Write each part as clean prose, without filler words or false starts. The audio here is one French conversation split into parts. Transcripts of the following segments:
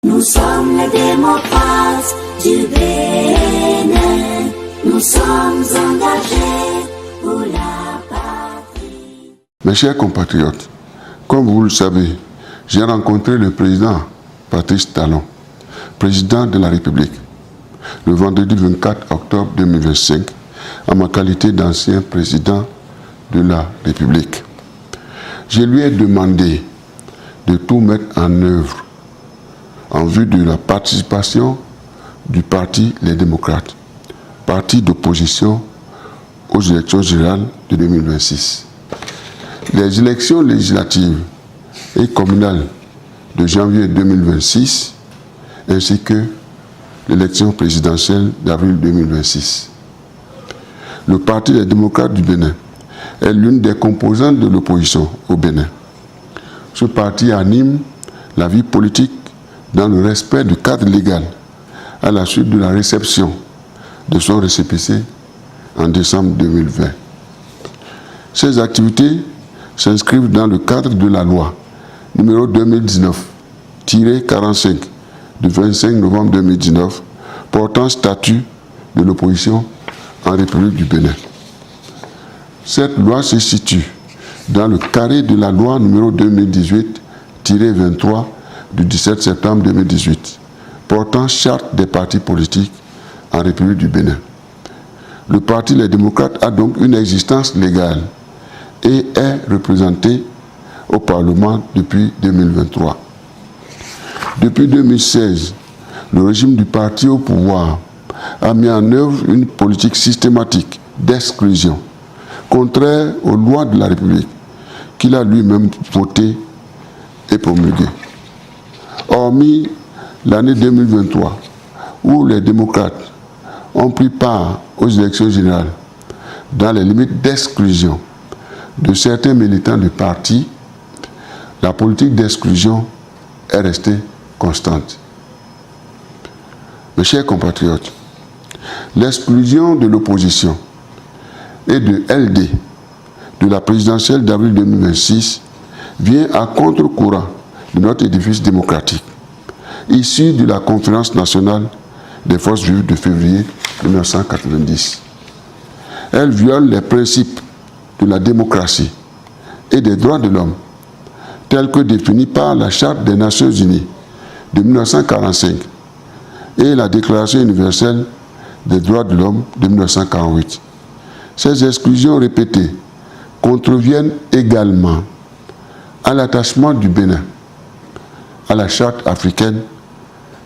Nous sommes les démocrates du Bénin. Nous sommes engagés pour la patrie. Mes chers compatriotes, comme vous le savez, j'ai rencontré le président Patrice Talon, président de la République, le vendredi 24 octobre 2025, en ma qualité d'ancien président de la République. Je lui ai demandé de tout mettre en œuvre en vue de la participation du parti Les Démocrates, parti d'opposition aux élections générales de 2026. Les élections législatives et communales de janvier 2026 ainsi que l'élection présidentielle d'avril 2026. Le Parti des démocrates du Bénin est l'une des composantes de l'opposition au Bénin. Ce parti anime la vie politique dans le respect du cadre légal à la suite de la réception de son récépissé en décembre 2020. Ces activités s'inscrivent dans le cadre de la loi numéro 2019-45 du 25 novembre 2019 portant statut de l'opposition en République du Bénin. Cette loi se situe dans le carré de la loi numéro 2018-23 du 17 septembre 2018 portant charte des partis politiques en République du Bénin. Le Parti Les Démocrates a donc une existence légale et est représenté au Parlement depuis 2023. Depuis 2016, le régime du parti au pouvoir a mis en œuvre une politique systématique d'exclusion, contraire aux lois de la République, qu'il a lui-même votées et promulguées. Hormis l'année 2023, où les démocrates ont pris part aux élections générales dans les limites d'exclusion de certains militants du parti, la politique d'exclusion est restée constante. Mes chers compatriotes, l'exclusion de l'opposition et de LD de la présidentielle d'avril 2026 vient à contre-courant de notre édifice démocratique, issu de la Conférence nationale des forces vives de février 1990. Elle viole les principes de la démocratie et des droits de l'homme, tels que définis par la Charte des Nations Unies de 1945 et la Déclaration universelle des droits de l'homme de 1948. Ces exclusions répétées contreviennent également à l'attachement du Bénin à la Charte africaine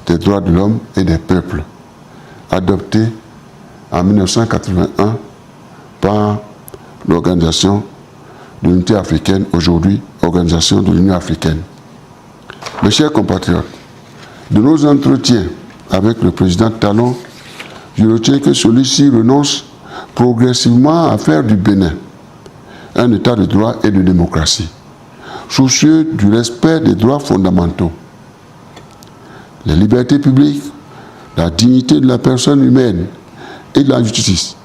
des droits de l'homme et des peuples, adoptée en 1981 par l'Organisation de l'Unité africaine, aujourd'hui Organisation de l'Union africaine. Mes chers compatriotes, de nos entretiens avec le président Talon, je retiens que celui-ci renonce progressivement à faire du Bénin un état de droit et de démocratie, soucieux du respect des droits fondamentaux, les libertés publiques, la dignité de la personne humaine et de la justice,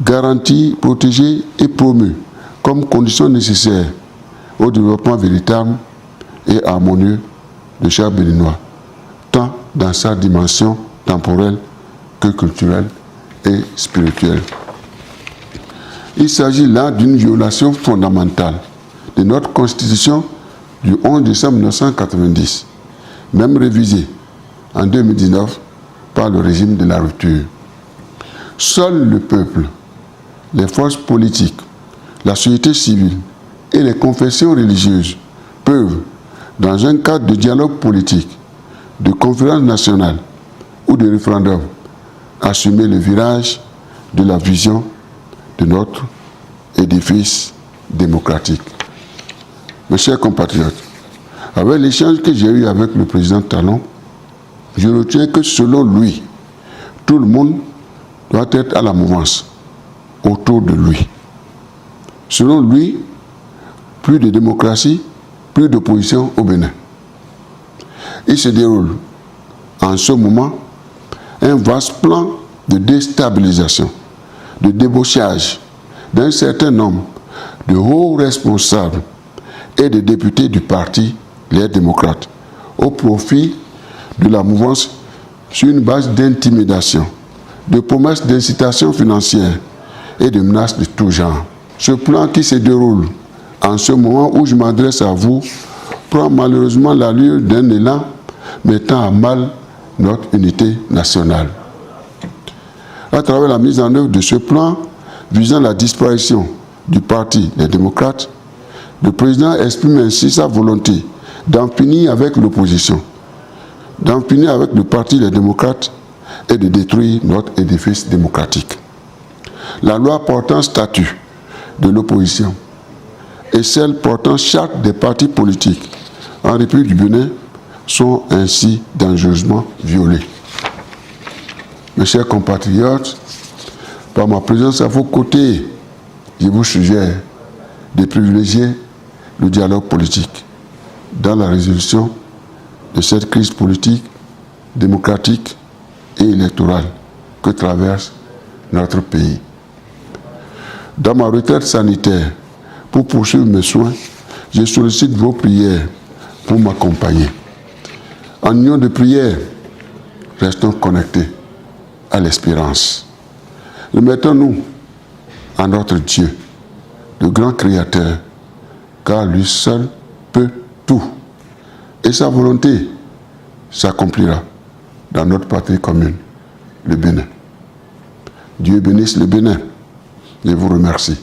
garantie, protégée et promue comme condition nécessaire au développement véritable et harmonieux de chaque Béninois, tant dans sa dimension temporelle que culturelle et spirituelle. Il s'agit là d'une violation fondamentale de notre Constitution du 11 décembre 1990, même révisée en 2019 par le régime de la rupture. Seul le peuple, les forces politiques, la société civile et les confessions religieuses peuvent, dans un cadre de dialogue politique, de conférence nationale ou de référendum, assumer le virage de la vision de notre édifice démocratique. Mes chers compatriotes, avec l'échange que j'ai eu avec le président Talon, je retiens que selon lui, tout le monde doit être à la mouvance autour de lui. Selon lui, plus de démocratie, plus d'opposition au Bénin. Il se déroule en ce moment un vaste plan de déstabilisation, de débauchage d'un certain nombre de hauts responsables et de députés du parti Les Démocrates au profit de la mouvance sur une base d'intimidation, de promesses d'incitation financière et de menaces de tout genre. Ce plan qui se déroule en ce moment où je m'adresse à vous prend malheureusement l'allure d'un élan mettant à mal notre unité nationale. À travers la mise en œuvre de ce plan visant la disparition du Parti des démocrates, le président exprime ainsi sa volonté d'en finir avec l'opposition, d'en finir avec le Parti des démocrates et de détruire notre édifice démocratique. La loi portant statut de l'opposition et celle portant charte des partis politiques en République du Bénin sont ainsi dangereusement violées. Mes chers compatriotes, par ma présence à vos côtés, je vous suggère de privilégier le dialogue politique dans la résolution de cette crise politique, démocratique et électorale que traverse notre pays. Dans ma retraite sanitaire, pour poursuivre mes soins, je sollicite vos prières pour m'accompagner. En union de prière, restons connectés à l'espérance. Remettons-nous à notre Dieu, le grand Créateur, car lui seul peut tout. Et sa volonté s'accomplira dans notre patrie commune, le Bénin. Dieu bénisse le Bénin. Je vous remercie.